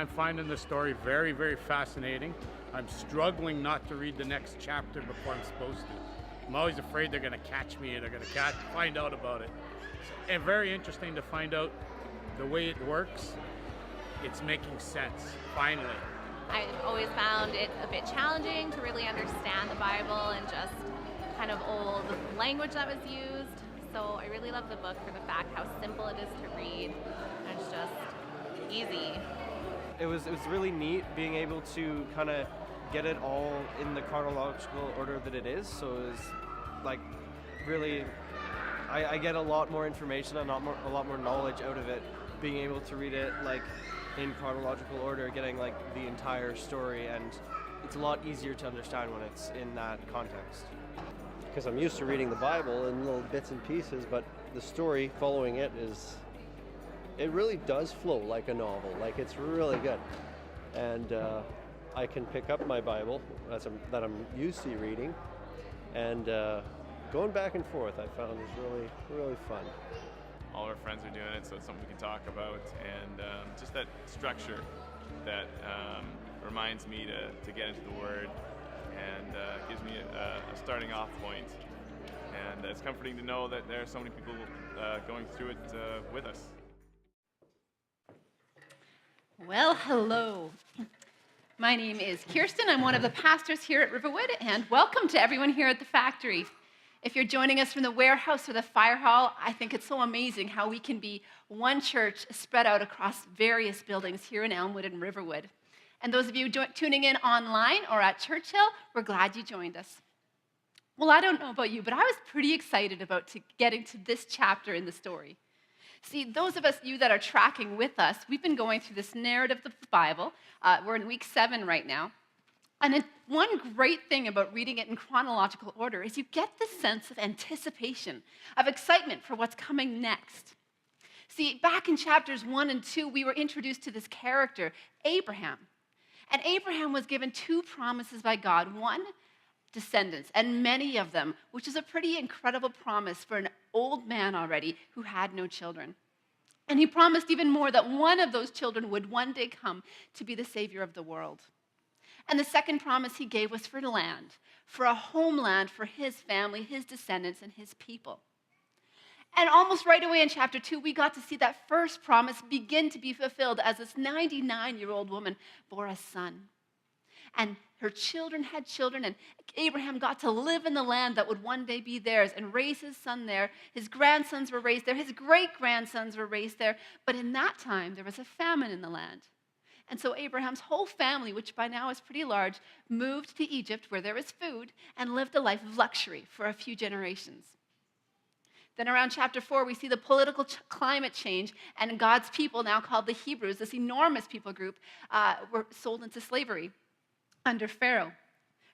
I'm finding the story very, very fascinating. I'm struggling not to read the next chapter before I'm supposed to. I'm always afraid they're going to catch me and they're going to find out about it. And very interesting to find out the way it works. It's making sense, finally. I've always found it a bit challenging to really understand the Bible and just kind of old language that was used. So I really love the book for the fact how simple it is to read. And it's just easy. It was really neat being able to kind of get it all in the chronological order that it is. So it was like really, I get a lot more information and a lot more knowledge out of it, being able to read it like in chronological order, getting like the entire story, and it's a lot easier to understand when it's in that context. Because I'm used to reading the Bible in little bits and pieces, but the story following it it really does flow like a novel. Like, it's really good. And I can pick up my Bible that I'm used to reading, and going back and forth I found is really, really fun. All our friends are doing it, so it's something we can talk about, and just that structure that reminds me to get into the Word, and gives me a starting off point. And it's comforting to know that there are so many people going through it with us. Well, hello. My name is Kirsten. I'm one of the pastors here at Riverwood, and welcome to everyone here at the factory. If you're joining us from the warehouse or the fire hall, I think it's so amazing how we can be one church spread out across various buildings here in Elmwood and Riverwood. And those of you tuning in online or at Churchill, we're glad you joined us. Well, I don't know about you, but I was pretty excited about getting to this chapter in the story. See, those of you that are tracking with us, we've been going through this narrative of the Bible. We're in week 7 right now. And one great thing about reading it in chronological order is you get this sense of anticipation, of excitement for what's coming next. See, back in chapters 1 and 2, we were introduced to this character, Abraham. And Abraham was given 2 promises by God. One, descendants, and many of them, which is a pretty incredible promise for an old man already who had no children. And he promised even more, that one of those children would one day come to be the Savior of the world. And the second promise he gave was for land, for a homeland for his family, his descendants, and his people. And almost right away in chapter 2, we got to see that first promise begin to be fulfilled as this 99-year-old woman bore a son. And her children had children, and Abraham got to live in the land that would one day be theirs and raise his son there. His grandsons were raised there. His great-grandsons were raised there. But in that time, there was a famine in the land. And so Abraham's whole family, which by now is pretty large, moved to Egypt where there was food and lived a life of luxury for a few generations. Then around chapter 4, we see the political climate change, and God's people, now called the Hebrews, this enormous people group, were sold into slavery under Pharaoh.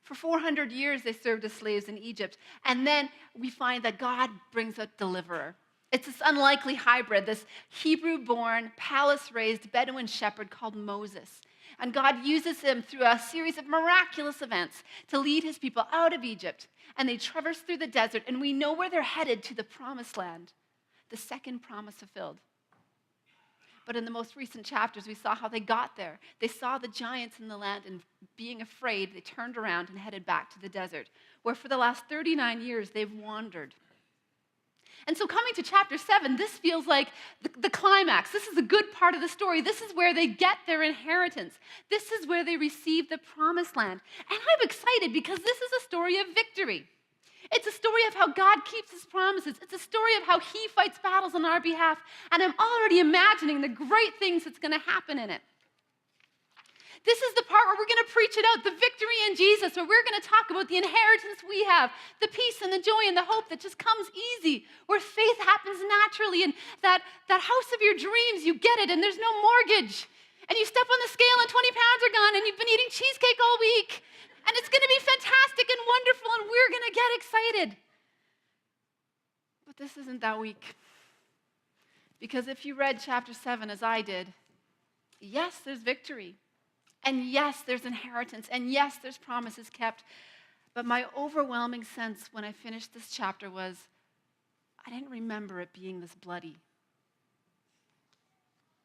For 400 years, they served as slaves in Egypt. And then we find that God brings a deliverer. It's this unlikely hybrid, this Hebrew-born, palace-raised Bedouin shepherd called Moses. And God uses him through a series of miraculous events to lead his people out of Egypt. And they traverse through the desert, and we know where they're headed, to the promised land, the second promise fulfilled. But in the most recent chapters, we saw how they got there. They saw the giants in the land, and being afraid, they turned around and headed back to the desert, where for the last 39 years, they've wandered. And so coming to chapter 7, this feels like the climax. This is the good part of the story. This is where they get their inheritance. This is where they receive the promised land. And I'm excited because this is a story of victory. It's a story of how God keeps his promises. It's a story of how he fights battles on our behalf. And I'm already imagining the great things that's going to happen in it. This is the part where we're going to preach it out, the victory in Jesus, where we're going to talk about the inheritance we have, the peace and the joy and the hope that just comes easy, where faith happens naturally, and that house of your dreams, you get it, and there's no mortgage. And you step on the scale and 20 pounds are gone, and you've been eating cheesecake all week. And it's going to be fantastic and wonderful, and we're going to get excited. But this isn't that week. Because if you read chapter 7 as I did, yes, there's victory. And yes, there's inheritance. And yes, there's promises kept. But my overwhelming sense when I finished this chapter was, I didn't remember it being this bloody.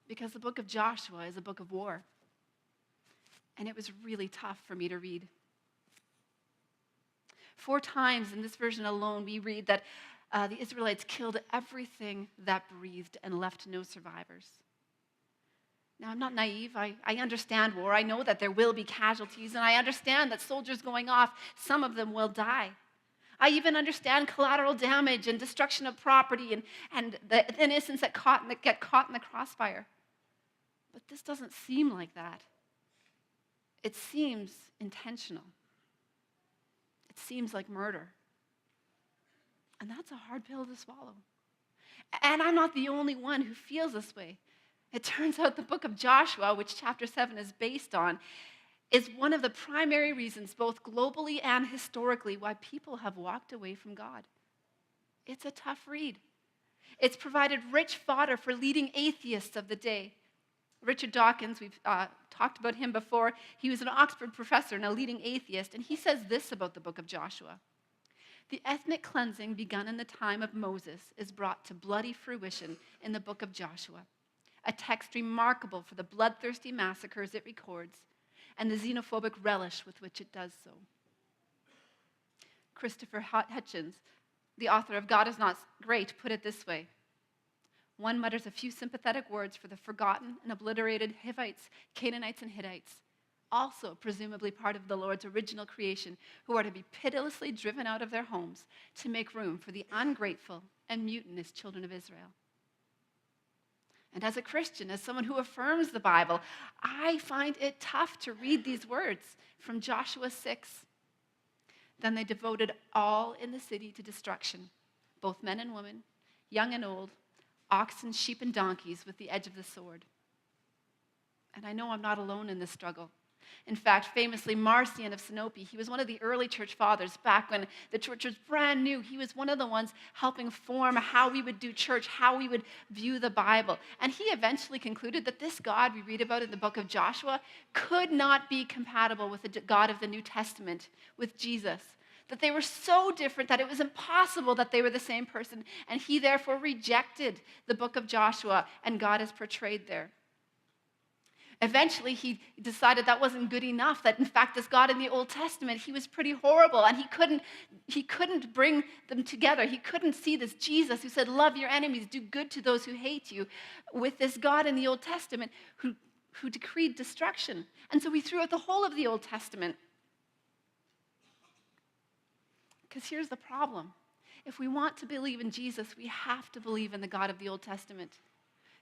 Because the book of Joshua is a book of war. and it was really tough for me to read. 4 times in this version alone, we read that the Israelites killed everything that breathed and left no survivors. Now, I'm not naive. I understand war. I know that there will be casualties, and I understand that soldiers going off, some of them will die. I even understand collateral damage and destruction of property and the innocents that get caught in the crossfire. But this doesn't seem like that. It seems intentional. It seems like murder. And that's a hard pill to swallow. And I'm not the only one who feels this way. It turns out the book of Joshua, which chapter 7 is based on, is one of the primary reasons, both globally and historically, why people have walked away from God. It's a tough read. It's provided rich fodder for leading atheists of the day. Richard Dawkins, we've talked about him before. He was an Oxford professor and a leading atheist, and he says this about the book of Joshua. The ethnic cleansing begun in the time of Moses is brought to bloody fruition in the book of Joshua, a text remarkable for the bloodthirsty massacres it records and the xenophobic relish with which it does so. Christopher Hitchens, the author of God is Not Great, put it this way. One mutters a few sympathetic words for the forgotten and obliterated Hivites, Canaanites, and Hittites, also presumably part of the Lord's original creation, who are to be pitilessly driven out of their homes to make room for the ungrateful and mutinous children of Israel. And as a Christian, as someone who affirms the Bible, I find it tough to read these words from Joshua 6. Then they devoted all in the city to destruction, both men and women, young and old, oxen, sheep, and donkeys with the edge of the sword. And I know I'm not alone in this struggle. In fact, famously, Marcion of Sinope, he was one of the early church fathers back when the church was brand new. He was one of the ones helping form how we would do church, how we would view the Bible. And he eventually concluded that this God we read about in the book of Joshua could not be compatible with the God of the New Testament, with Jesus. That they were so different that it was impossible that they were the same person. And he therefore rejected the book of Joshua and God is portrayed there. Eventually, he decided that wasn't good enough, that in fact, this God in the Old Testament, he was pretty horrible, and he couldn't bring them together. He couldn't see this Jesus who said, love your enemies, do good to those who hate you, with this God in the Old Testament who decreed destruction. And so he threw out the whole of the Old Testament. Because here's the problem. If we want to believe in Jesus, we have to believe in the God of the Old Testament.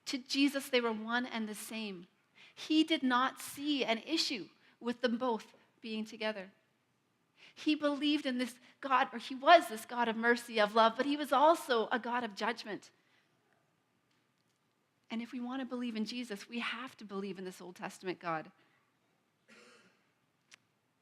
To Jesus, they were one and the same. He did not see an issue with them both being together. He believed in this God, or he was this God of mercy, of love, but he was also a God of judgment. And if we want to believe in Jesus, we have to believe in this Old Testament God.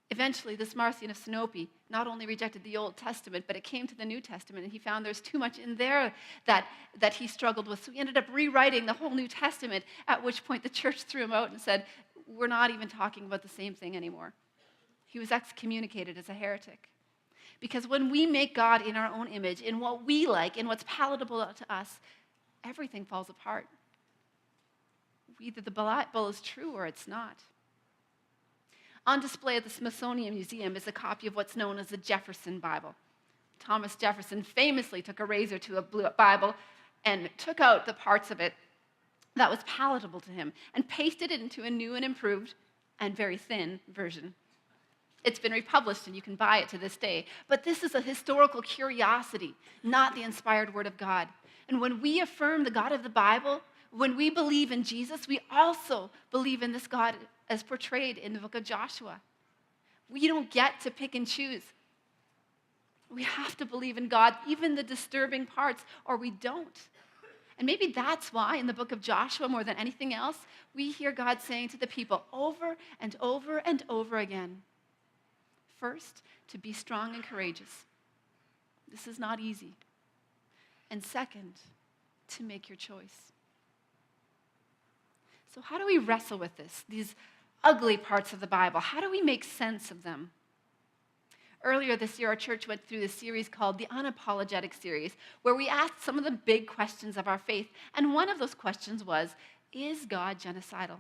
Eventually, this Marcion of Sinope not only rejected the Old Testament, but it came to the New Testament, and he found there's too much in there that he struggled with. So he ended up rewriting the whole New Testament, at which point the church threw him out and said, we're not even talking about the same thing anymore. He was excommunicated as a heretic. Because when we make God in our own image, in what we like, in what's palatable to us, everything falls apart. Either the Bible is true or it's not. On display at the Smithsonian Museum is a copy of what's known as the Jefferson Bible. Thomas Jefferson famously took a razor to a Bible and took out the parts of it that was palatable to him and pasted it into a new and improved and very thin version. It's been republished and you can buy it to this day. But this is a historical curiosity, not the inspired word of God. And when we affirm the God of the Bible, when we believe in Jesus, we also believe in this God as portrayed in the book of Joshua. We don't get to pick and choose. We have to believe in God, even the disturbing parts, or we don't. And maybe that's why in the book of Joshua, more than anything else, we hear God saying to the people over and over and over again, first, to be strong and courageous. This is not easy. And second, to make your choice. So how do we wrestle with this, these ugly parts of the Bible? How do we make sense of them? Earlier this year, our church went through this series called the Unapologetic Series, where we asked some of the big questions of our faith. And one of those questions was, is God genocidal?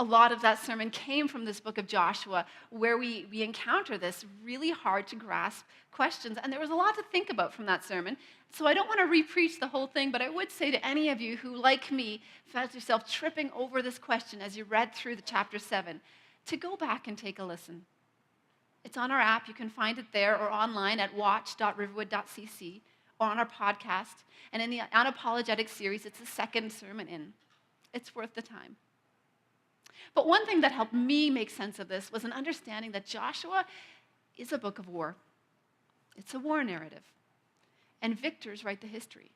a lot of that sermon came from this book of Joshua, where we encounter this really hard to grasp questions. And there was a lot to think about from that sermon. So I don't want to re-preach the whole thing, but I would say to any of you who, like me, felt yourself tripping over this question as you read through the chapter 7, to go back and take a listen. It's on our app. You can find it there or online at watch.riverwood.cc or on our podcast. And in the Unapologetic series, it's the second sermon in. It's worth the time. But one thing that helped me make sense of this was an understanding that Joshua is a book of war. It's a war narrative. And victors write the history.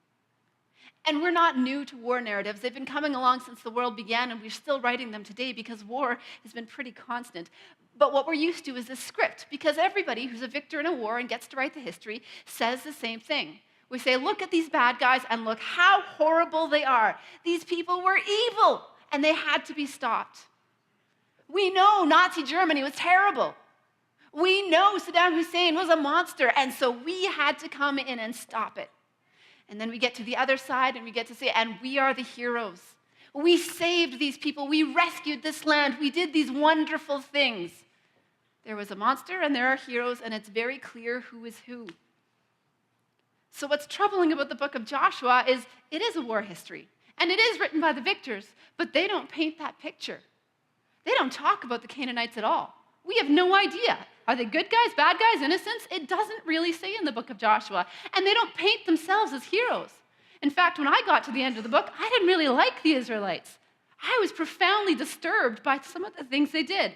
And we're not new to war narratives. They've been coming along since the world began, and we're still writing them today because war has been pretty constant. But what we're used to is the script, because everybody who's a victor in a war and gets to write the history says the same thing. We say, look at these bad guys and look how horrible they are. These people were evil, and they had to be stopped. We know Nazi Germany was terrible. We know Saddam Hussein was a monster, and so we had to come in and stop it. And then we get to the other side and we get to say, and we are the heroes. We saved these people. We rescued this land. We did these wonderful things. There was a monster and there are heroes, and it's very clear who is who. So what's troubling about the book of Joshua is it is a war history, and it is written by the victors, but they don't paint that picture. They don't talk about the Canaanites at all. We have no idea. Are they good guys, bad guys, innocents? It doesn't really say in the book of Joshua. And they don't paint themselves as heroes. In fact, when I got to the end of the book, I didn't really like the Israelites. I was profoundly disturbed by some of the things they did.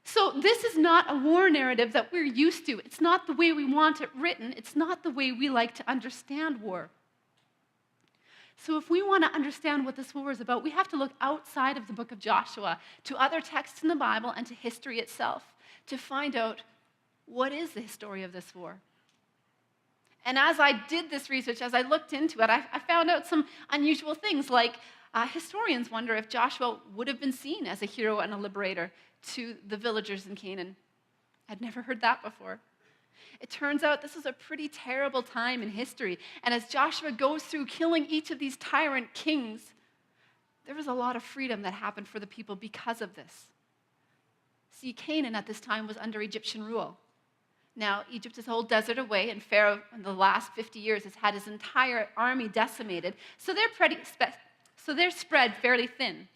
So this is not a war narrative that we're used to. It's not the way we want it written. It's not the way we like to understand war. So if we want to understand what this war is about, we have to look outside of the book of Joshua to other texts in the Bible and to history itself to find out what is the story of this war. And as I did this research, as I looked into it, I found out some unusual things, like historians wonder if Joshua would have been seen as a hero and a liberator to the villagers in Canaan. I'd never heard that before. It turns out this was a pretty terrible time in history. And as Joshua goes through killing each of these tyrant kings, there was a lot of freedom that happened for the people because of this. See, Canaan at this time was under Egyptian rule. Now, Egypt is a whole desert away, and Pharaoh in the last 50 years has had his entire army decimated, so they're spread fairly thin.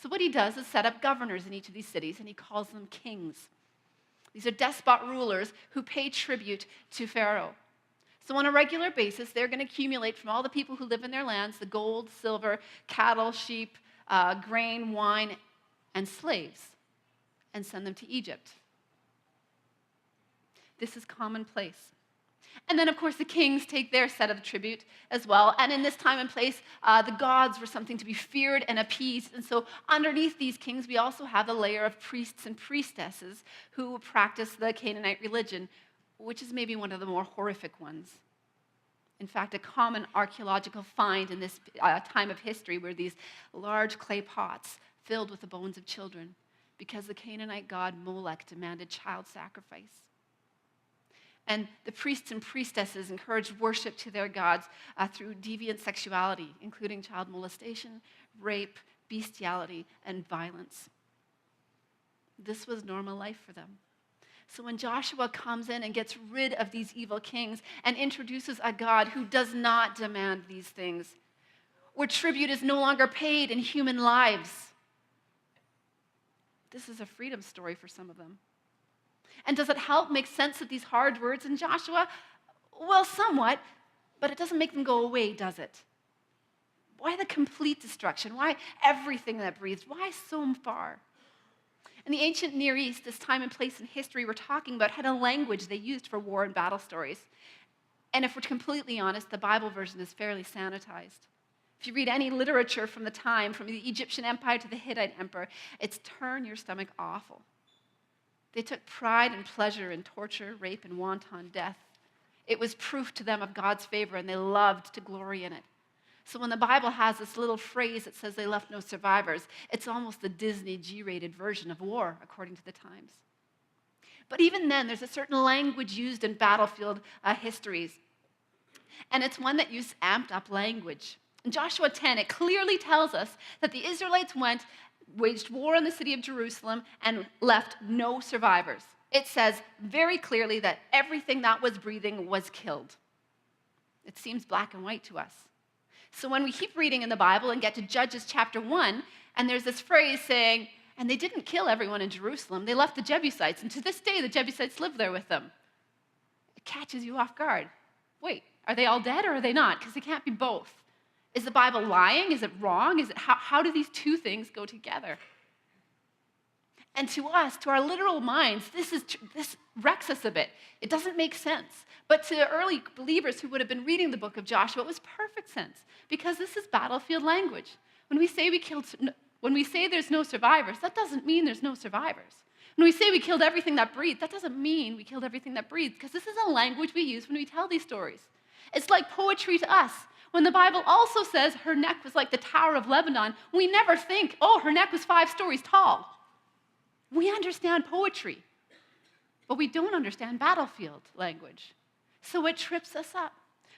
So what he does is set up governors in each of these cities, and he calls them kings. These are despot rulers who pay tribute to Pharaoh. So on a regular basis, they're going to accumulate from all the people who live in their lands the gold, silver, cattle, sheep, grain, wine, and slaves, and send them to Egypt. This is commonplace. And then, of course, the kings take their set of tribute as well. And in this time and place, the gods were something to be feared and appeased. And so underneath these kings, we also have a layer of priests and priestesses who practice the Canaanite religion, which is maybe one of the more horrific ones. In fact, a common archaeological find in this time of history were these large clay pots filled with the bones of children because the Canaanite god Molech demanded child sacrifice. And the priests and priestesses encouraged worship to their gods through deviant sexuality, including child molestation, rape, bestiality, and violence. This was normal life for them. So when Joshua comes in and gets rid of these evil kings and introduces a God who does not demand these things, where tribute is no longer paid in human lives, this is a freedom story for some of them. And does it help make sense of these hard words in Joshua? Well, somewhat, but it doesn't make them go away, does it? Why the complete destruction? Why everything that breathes? Why so far? In the ancient Near East, this time and place in history we're talking about had a language they used for war and battle stories. And if we're completely honest, the Bible version is fairly sanitized. If you read any literature from the time, from the Egyptian Empire to the Hittite Empire, it's turn your stomach awful. They took pride and pleasure in torture, rape, and wanton death. It was proof to them of God's favor, and they loved to glory in it. So when the Bible has this little phrase that says they left no survivors, it's almost the Disney G-rated version of war, according to the times. But even then, there's a certain language used in battlefield histories, and it's one that uses amped up language. In Joshua 10, it clearly tells us that the Israelites went waged war on the city of Jerusalem and left no survivors. It says very clearly that everything that was breathing was killed. It seems black and white to us. So when we keep reading in the Bible and get to Judges chapter 1, and there's this phrase saying, and they didn't kill everyone in Jerusalem, they left the Jebusites, and to this day the Jebusites live there with them. It catches you off guard. Wait, are they all dead or are they not? Because they can't be both. Is the Bible lying? Is it wrong? How do these two things go together? And to us, to our literal minds, this wrecks us a bit. It doesn't make sense. But to early believers who would have been reading the book of Joshua, it was perfect sense, because this is battlefield language. When we say there's no survivors, that doesn't mean there's no survivors. When we say we killed everything that breathed, that doesn't mean we killed everything that breathed, because this is a language we use when we tell these stories. It's like poetry to us. When the Bible also says her neck was like the Tower of Lebanon, we never think, oh, her neck was 5 stories tall. We understand poetry, but we don't understand battlefield language. So it trips us up.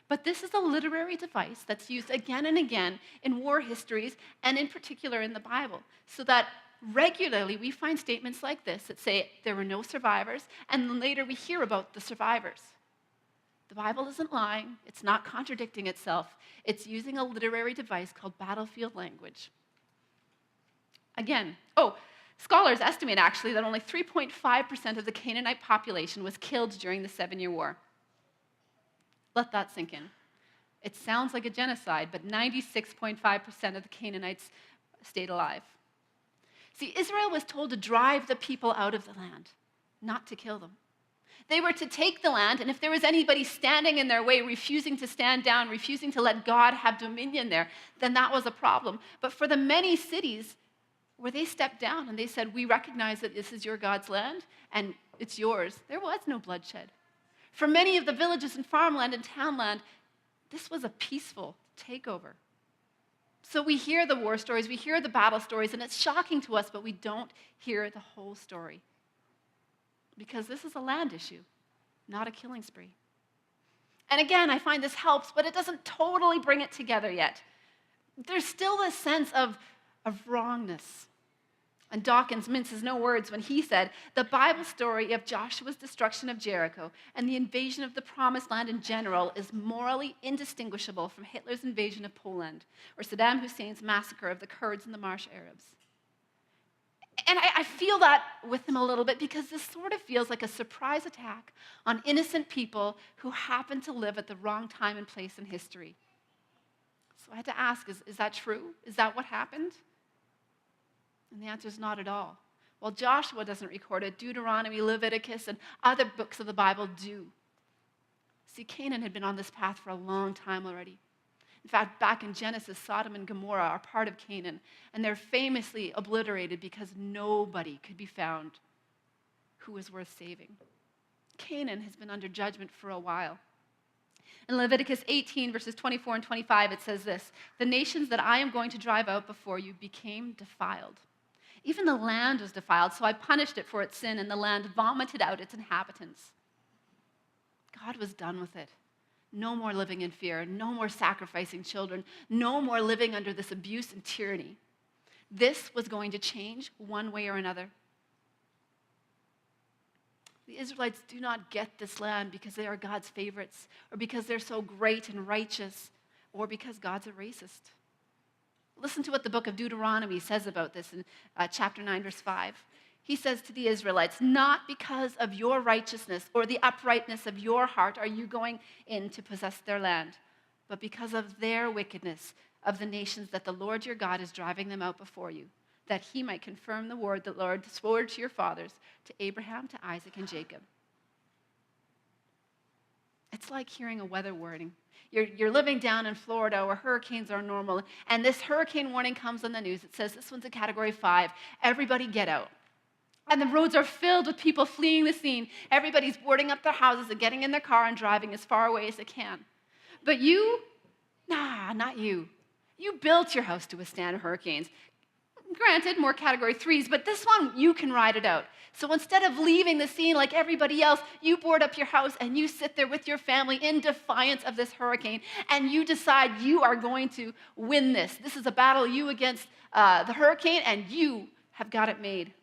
But this is a literary device that's used again and again in war histories, and in particular in the Bible, so that regularly we find statements like this that say there were no survivors, and then later we hear about the survivors. The Bible isn't lying. It's not contradicting itself. It's using a literary device called battlefield language. Again, scholars estimate actually that only 3.5% of the Canaanite population was killed during the 7-Year War. Let that sink in. It sounds like a genocide, but 96.5% of the Canaanites stayed alive. See, Israel was told to drive the people out of the land, not to kill them. They were to take the land, and if there was anybody standing in their way, refusing to stand down, refusing to let God have dominion there, then that was a problem. But for the many cities where they stepped down and they said, we recognize that this is your God's land and it's yours, there was no bloodshed. For many of the villages and farmland and townland, this was a peaceful takeover. So we hear the war stories, we hear the battle stories, and it's shocking to us, but we don't hear the whole story. Because this is a land issue, not a killing spree. And again, I find this helps, but it doesn't totally bring it together yet. There's still this sense of wrongness. And Dawkins minces no words when he said, the Bible story of Joshua's destruction of Jericho and the invasion of the Promised Land in general is morally indistinguishable from Hitler's invasion of Poland or Saddam Hussein's massacre of the Kurds and the Marsh Arabs. And I feel that with him a little bit, because this sort of feels like a surprise attack on innocent people who happen to live at the wrong time and place in history. So I had to ask, is that true? Is that what happened? And the answer is not at all. Well, Joshua doesn't record it. Deuteronomy, Leviticus, and other books of the Bible do. See, Canaan had been on this path for a long time already. In fact, back in Genesis, Sodom and Gomorrah are part of Canaan, and they're famously obliterated because nobody could be found who was worth saving. Canaan has been under judgment for a while. In Leviticus 18, verses 24 and 25, it says this, the nations that I am going to drive out before you became defiled. Even the land was defiled, so I punished it for its sin, and the land vomited out its inhabitants. God was done with it. No more living in fear, no more sacrificing children, no more living under this abuse and tyranny. This was going to change one way or another. The Israelites do not get this land because they are God's favorites, or because they're so great and righteous, or because God's a racist. Listen to what the book of Deuteronomy says about this in chapter 9, verse 5. He says to the Israelites, not because of your righteousness or the uprightness of your heart are you going in to possess their land, but because of their wickedness of the nations that the Lord your God is driving them out before you, that he might confirm the word the Lord swore to your fathers, to Abraham, to Isaac, and Jacob. It's like hearing a weather warning. You're living down in Florida where hurricanes are normal, and this hurricane warning comes on the news. It says this one's a category 5. Everybody get out. And the roads are filled with people fleeing the scene. Everybody's boarding up their houses and getting in their car and driving as far away as they can. But you, not you. You built your house to withstand hurricanes. Granted, more category 3s, but this one, you can ride it out. So instead of leaving the scene like everybody else, you board up your house and you sit there with your family in defiance of this hurricane, and you decide you are going to win this. This is a battle, you against the hurricane, and you have got it made.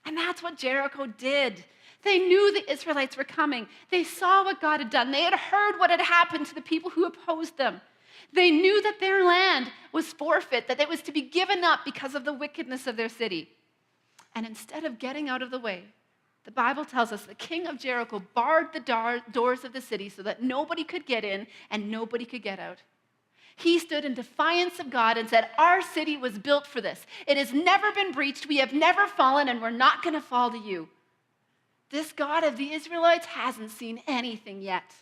And that's what Jericho did. They knew the Israelites were coming. They saw what God had done. They had heard what had happened to the people who opposed them. They knew that their land was forfeit, that it was to be given up because of the wickedness of their city. And instead of getting out of the way, the Bible tells us the king of Jericho barred the doors of the city so that nobody could get in and nobody could get out. He stood in defiance of God and said, our city was built for this. It has never been breached. We have never fallen, and we're not going to fall to you. This God of the Israelites hasn't seen anything yet.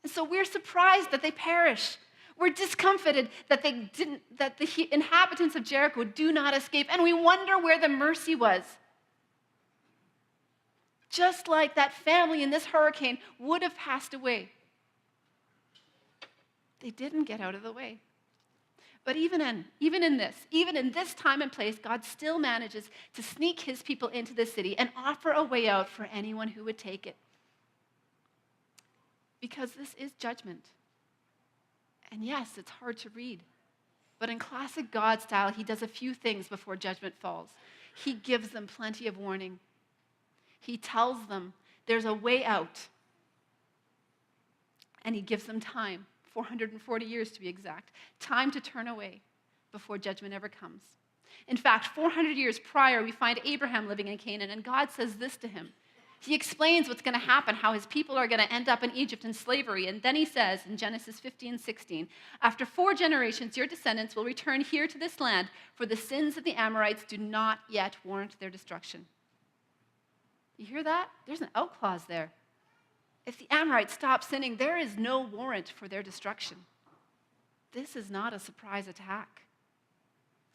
And so we're surprised that they perish. We're discomfited that the inhabitants of Jericho do not escape, and we wonder where the mercy was. Just like that family in this hurricane would have passed away. They didn't get out of the way. But even in this time and place, God still manages to sneak his people into the city and offer a way out for anyone who would take it. Because this is judgment. And yes, it's hard to read. But in classic God style, he does a few things before judgment falls. He gives them plenty of warning. He tells them there's a way out. And he gives them time, 440 years to be exact, time to turn away before judgment ever comes. In fact, 400 years prior, we find Abraham living in Canaan, and God says this to him. He explains what's going to happen, how his people are going to end up in Egypt in slavery. And then he says in Genesis 15:16, after 4 generations, your descendants will return here to this land, for the sins of the Amorites do not yet warrant their destruction. You hear that? There's an out clause there. If the Amorites stop sinning, there is no warrant for their destruction. This is not a surprise attack.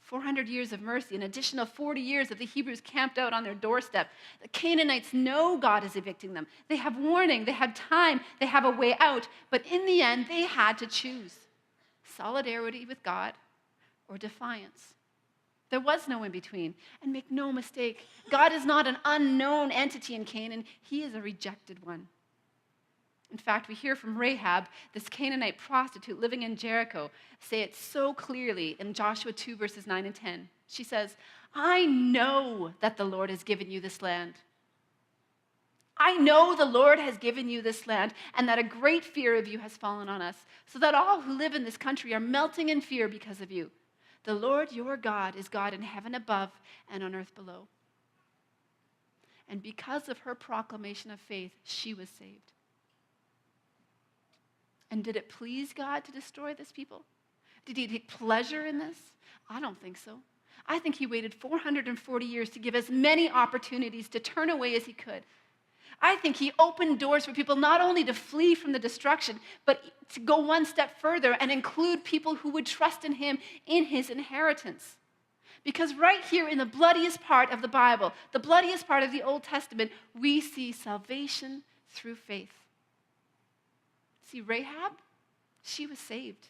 400 years of mercy, an additional 40 years of the Hebrews camped out on their doorstep. The Canaanites know God is evicting them. They have warning, they have time, they have a way out, but in the end, they had to choose solidarity with God or defiance. There was no in between. And make no mistake, God is not an unknown entity in Canaan, he is a rejected one. In fact, we hear from Rahab, this Canaanite prostitute living in Jericho, say it so clearly in Joshua 2, verses 9 and 10. She says, I know that the Lord has given you this land. I know the Lord has given you this land, and that a great fear of you has fallen on us, so that all who live in this country are melting in fear because of you. The Lord your God is God in heaven above and on earth below. And because of her proclamation of faith, she was saved. And did it please God to destroy this people? Did he take pleasure in this? I don't think so. I think he waited 440 years to give as many opportunities to turn away as he could. I think he opened doors for people not only to flee from the destruction, but to go one step further and include people who would trust in him in his inheritance. Because right here in the bloodiest part of the Bible, the bloodiest part of the Old Testament, we see salvation through faith. See, Rahab, she was saved.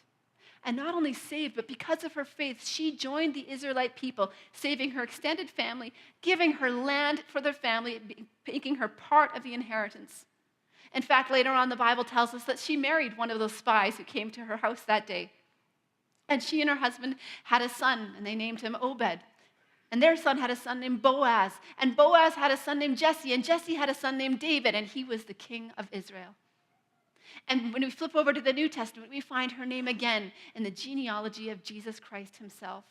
And not only saved, but because of her faith, she joined the Israelite people, saving her extended family, giving her land for their family, making her part of the inheritance. In fact, later on, the Bible tells us that she married one of those spies who came to her house that day. And she and her husband had a son, and they named him Obed. And their son had a son named Boaz. And Boaz had a son named Jesse, and Jesse had a son named David, and he was the king of Israel. And when we flip over to the New Testament, we find her name again in the genealogy of Jesus Christ himself.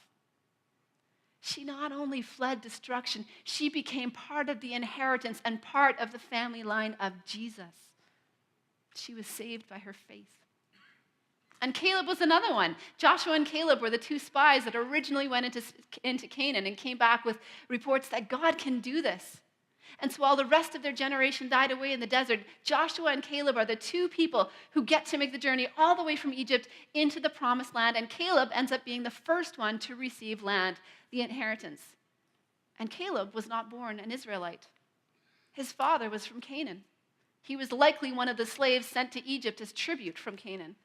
She not only fled destruction, she became part of the inheritance and part of the family line of Jesus. She was saved by her faith. And Caleb was another one. Joshua and Caleb were the 2 spies that originally went into Canaan and came back with reports that God can do this. And so while the rest of their generation died away in the desert, Joshua and Caleb are the 2 people who get to make the journey all the way from Egypt into the promised land. And Caleb ends up being the first one to receive land, the inheritance. And Caleb was not born an Israelite. His father was from Canaan. He was likely one of the slaves sent to Egypt as tribute from Canaan.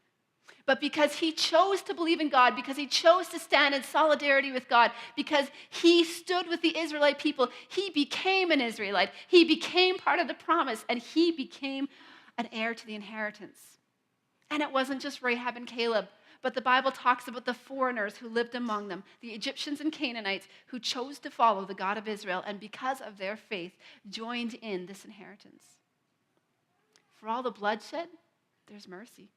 But because he chose to believe in God, because he chose to stand in solidarity with God, because he stood with the Israelite people, he became an Israelite. He became part of the promise, and he became an heir to the inheritance. And it wasn't just Rahab and Caleb, but the Bible talks about the foreigners who lived among them, the Egyptians and Canaanites who chose to follow the God of Israel, and because of their faith, joined in this inheritance. For all the bloodshed, there's mercy.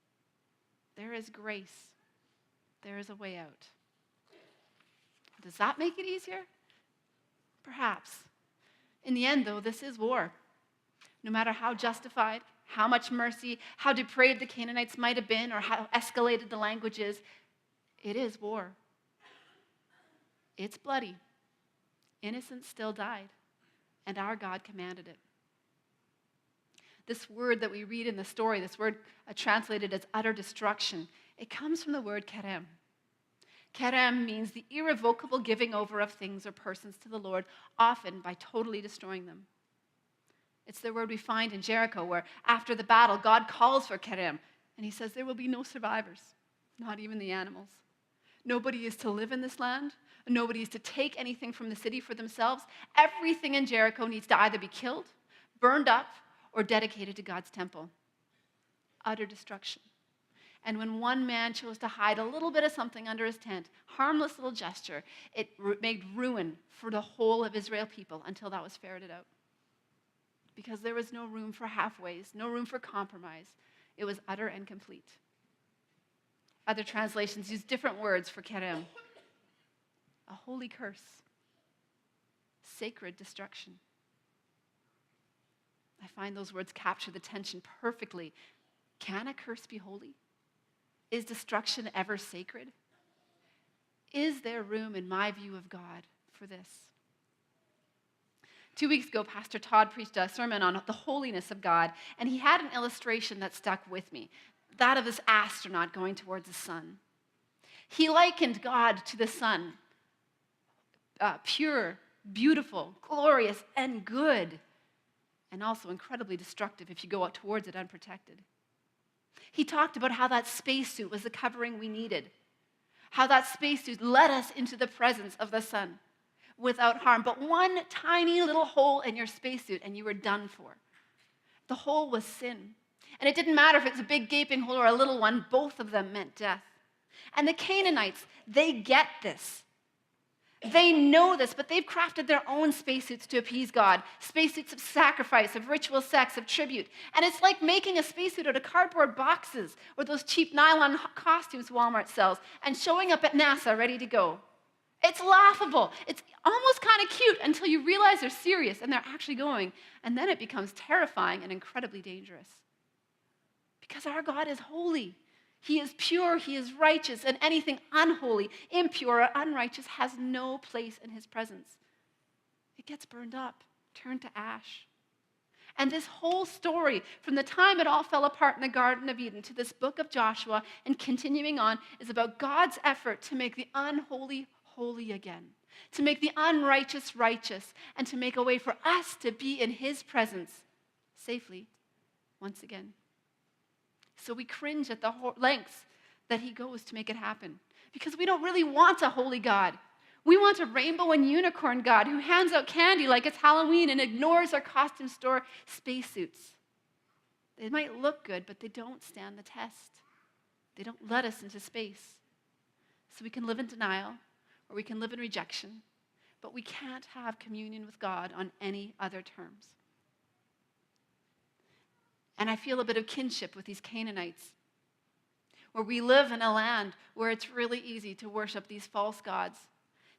There is grace. There is a way out. Does that make it easier? Perhaps. In the end, though, this is war. No matter how justified, how much mercy, how depraved the Canaanites might have been, or how escalated the language is, it is war. It's bloody. Innocents still died, and our God commanded it. This word that we read in the story, this word translated as utter destruction, it comes from the word kerem. Kerem means the irrevocable giving over of things or persons to the Lord, often by totally destroying them. It's the word we find in Jericho, where after the battle, God calls for kerem, and he says there will be no survivors, not even the animals. Nobody is to live in this land. Nobody is to take anything from the city for themselves. Everything in Jericho needs to either be killed, burned up, or dedicated to God's temple. Utter destruction. And when one man chose to hide a little bit of something under his tent, harmless little gesture, it made ruin for the whole of Israel people until that was ferreted out. Because there was no room for halfways, no room for compromise. It was utter and complete. Other translations use different words for kerem. A holy curse. Sacred destruction. I find those words capture the tension perfectly. Can a curse be holy? Is destruction ever sacred? Is there room in my view of God for this? 2 weeks ago, Pastor Todd preached a sermon on the holiness of God, and he had an illustration that stuck with me, that of this astronaut going towards the sun. He likened God to the sun, pure, beautiful, glorious, and good, and also incredibly destructive if you go out towards it unprotected. He talked about how that spacesuit was the covering we needed, how that spacesuit led us into the presence of the sun without harm. But one tiny little hole in your spacesuit and you were done for. The hole was sin. And it didn't matter if it's a big gaping hole or a little one, both of them meant death. And the Canaanites, they get this. They know this, but they've crafted their own spacesuits to appease God. Spacesuits of sacrifice, of ritual sex, of tribute. And it's like making a spacesuit out of cardboard boxes or those cheap nylon costumes Walmart sells and showing up at NASA ready to go. It's laughable. It's almost kind of cute until you realize they're serious and they're actually going. And then it becomes terrifying and incredibly dangerous. Because our God is holy. He is pure, he is righteous, and anything unholy, impure, or unrighteous has no place in his presence. It gets burned up, turned to ash. And this whole story, from the time it all fell apart in the Garden of Eden to this book of Joshua and continuing on, is about God's effort to make the unholy holy again, to make the unrighteous righteous, and to make a way for us to be in his presence safely once again. So we cringe at the lengths that he goes to make it happen. Because we don't really want a holy God. We want a rainbow and unicorn God who hands out candy like it's Halloween and ignores our costume store spacesuits. They might look good, but they don't stand the test. They don't let us into space. So we can live in denial, or we can live in rejection, but we can't have communion with God on any other terms. And I feel a bit of kinship with these Canaanites, where we live in a land where it's really easy to worship these false gods,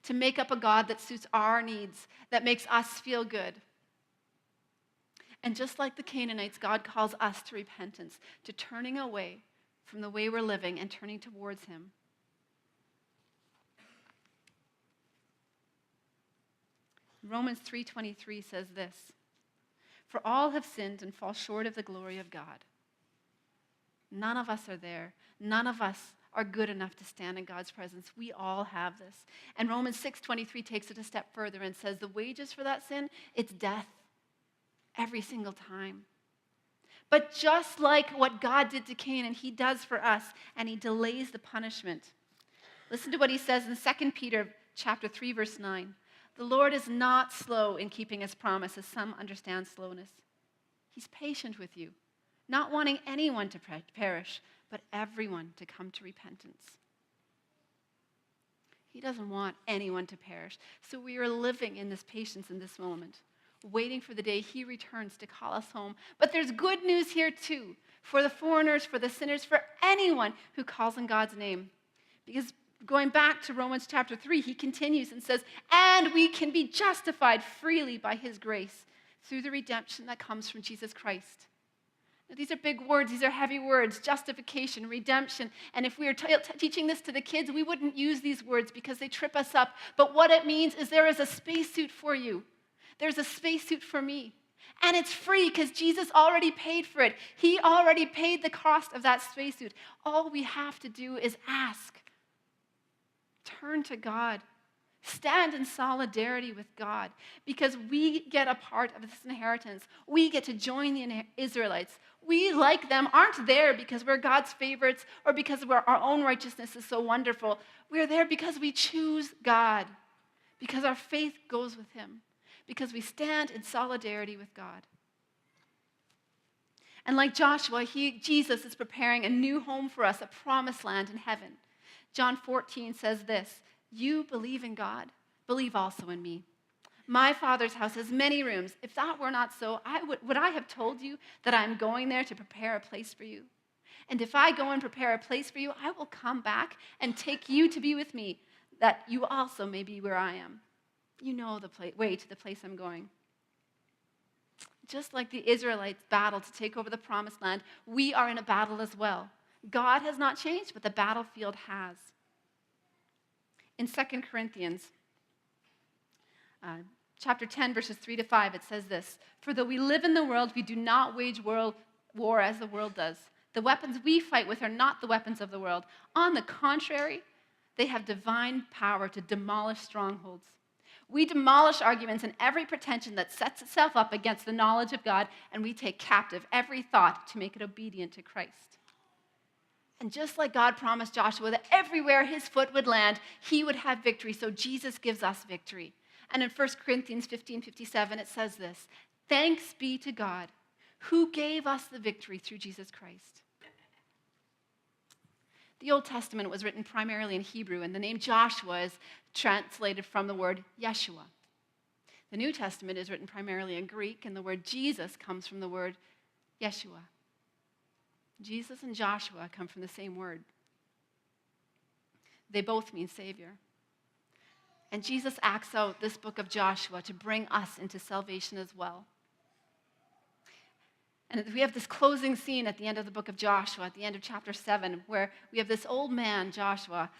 to make up a God that suits our needs, that makes us feel good. And just like the Canaanites, God calls us to repentance, to turning away from the way we're living and turning towards him. Romans 3:23 says this, "For all have sinned and fall short of the glory of God." None of us are there. None of us are good enough to stand in God's presence. We all have this. And Romans 6:23 takes it a step further and says the wages for that sin, it's death. Every single time. But just like what God did to Canaan, he does for us, and he delays the punishment. Listen to what he says in 2 Peter chapter 3, verse 9. The Lord is not slow in keeping his promise, as some understand slowness. He's patient with you, not wanting anyone to perish, but everyone to come to repentance. He doesn't want anyone to perish. So we are living in this patience in this moment, waiting for the day he returns to call us home. But there's good news here too, for the foreigners, for the sinners, for anyone who calls on God's name. Because going back to Romans chapter 3, he continues and says, and we can be justified freely by his grace through the redemption that comes from Jesus Christ. Now, these are big words. These are heavy words, justification, redemption. And if we were teaching this to the kids, we wouldn't use these words because they trip us up. But what it means is there is a spacesuit for you. There's a spacesuit for me. And it's free because Jesus already paid for it. He already paid the cost of that spacesuit. All we have to do is ask. Turn to God. Stand in solidarity with God because we get a part of this inheritance. We get to join the Israelites. We, like them, aren't there because we're God's favorites or because our own righteousness is so wonderful. We're there because we choose God, because our faith goes with him, because we stand in solidarity with God. And like Joshua, Jesus is preparing a new home for us, a promised land in heaven. John 14 says this, you believe in God, believe also in me. My Father's house has many rooms. If that were not so, would I have told you that I'm going there to prepare a place for you? And if I go and prepare a place for you, I will come back and take you to be with me, that you also may be where I am. You know the way to the place I'm going. Just like the Israelites battled to take over the promised land, we are in a battle as well. God has not changed, but the battlefield has. In 2 Corinthians chapter 10, verses 3 to 5, it says this, for though we live in the world, we do not wage war as the world does. The weapons we fight with are not the weapons of the world. On the contrary, they have divine power to demolish strongholds. We demolish arguments and every pretension that sets itself up against the knowledge of God, and we take captive every thought to make it obedient to Christ. And just like God promised Joshua that everywhere his foot would land, he would have victory. So Jesus gives us victory. And in 1 Corinthians 15:57, it says this, thanks be to God who gave us the victory through Jesus Christ. The Old Testament was written primarily in Hebrew, and the name Joshua is translated from the word Yeshua. The New Testament is written primarily in Greek, and the word Jesus comes from the word Yeshua. Jesus and Joshua come from the same word. They both mean Savior. And Jesus acts out this book of Joshua to bring us into salvation as well. And we have this closing scene at the end of the book of Joshua, at the end of chapter 7, where we have this old man, Joshua,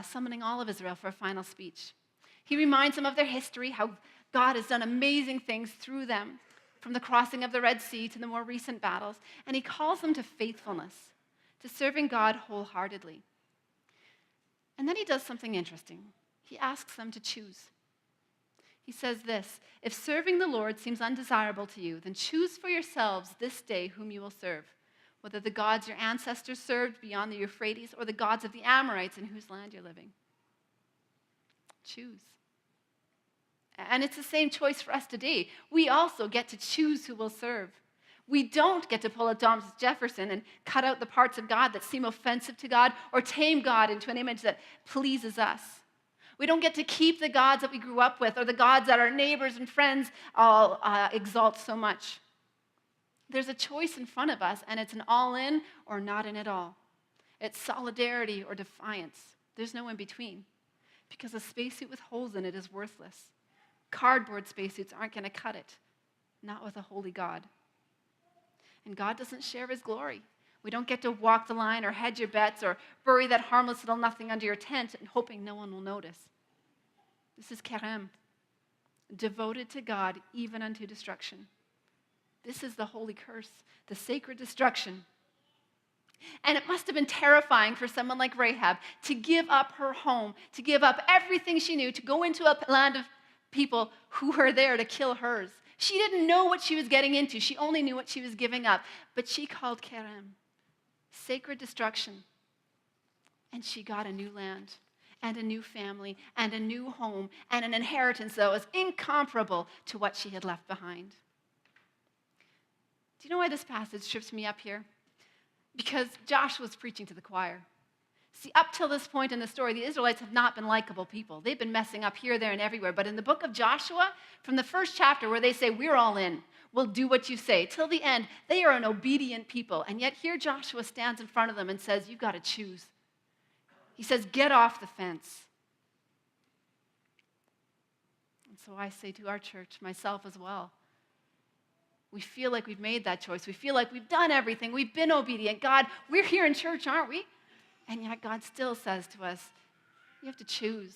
summoning all of Israel for a final speech. He reminds them of their history, how God has done amazing things through them, from the crossing of the Red Sea to the more recent battles, and he calls them to faithfulness, to serving God wholeheartedly. And then he does something interesting. He asks them to choose. He says this, if serving the Lord seems undesirable to you, then choose for yourselves this day whom you will serve, whether the gods your ancestors served beyond the Euphrates or the gods of the Amorites in whose land you're living. Choose. And it's the same choice for us today. We also get to choose who we'll serve. We don't get to pull a Thomas Jefferson and cut out the parts of God that seem offensive to God or tame God into an image that pleases us. We don't get to keep the gods that we grew up with or the gods that our neighbors and friends all exalt so much. There's a choice in front of us, and it's an all in or not in at all. It's solidarity or defiance. There's no in between, because a spacesuit with holes in it is worthless. Cardboard spacesuits aren't going to cut it, not with a holy God. And God doesn't share his glory. We don't get to walk the line or hedge your bets or bury that harmless little nothing under your tent and hoping no one will notice. This is Kerem, devoted to God even unto destruction. This is the holy curse, the sacred destruction. And it must have been terrifying for someone like Rahab to give up her home, to give up everything she knew, to go into a land of people who were there to kill hers. She didn't know what she was getting into. She only knew what she was giving up. But she called Kerem sacred destruction. And she got a new land and a new family and a new home and an inheritance that was incomparable to what she had left behind. Do you know why this passage trips me up here? Because Joshua was preaching to the choir. See, up till this point in the story, the Israelites have not been likable people. They've been messing up here, there, and everywhere. But in the book of Joshua, from the first chapter where they say, we're all in, we'll do what you say, till the end, they are an obedient people. And yet here Joshua stands in front of them and says, you've got to choose. He says, get off the fence. And so I say to our church, myself as well, we feel like we've made that choice. We feel like we've done everything. We've been obedient. God, we're here in church, aren't we? And yet God still says to us, you have to choose.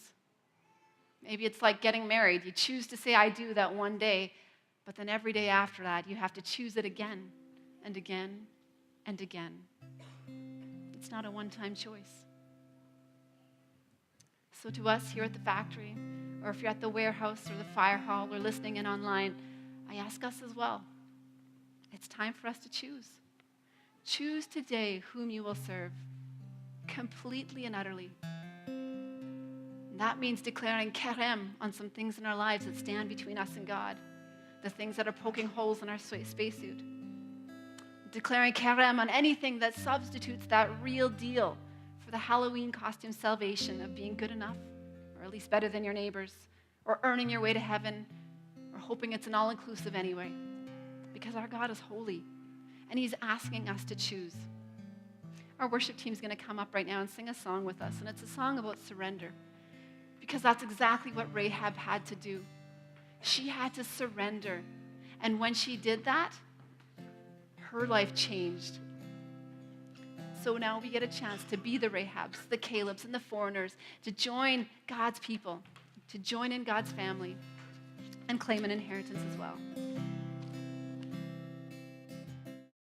Maybe it's like getting married. You choose to say I do that one day, but then every day after that, you have to choose it again and again and again. It's not a one-time choice. So to us here at the factory, or if you're at the warehouse or the fire hall or listening in online, I ask us as well. It's time for us to choose. Choose today whom you will serve, completely and utterly. And that means declaring kerem on some things in our lives that stand between us and God, the things that are poking holes in our spacesuit. Declaring kerem on anything that substitutes that real deal for the Halloween costume salvation of being good enough, or at least better than your neighbors, or earning your way to heaven, or hoping it's an all-inclusive anyway. Because our God is holy, and he's asking us to choose. Our worship team is going to come up right now and sing a song with us, and it's a song about surrender, because that's exactly what Rahab had to do. She had to surrender, and when she did that, her life changed. So now we get a chance to be the Rahabs, the Calebs, and the foreigners, to join God's people, to join in God's family, and claim an inheritance as well.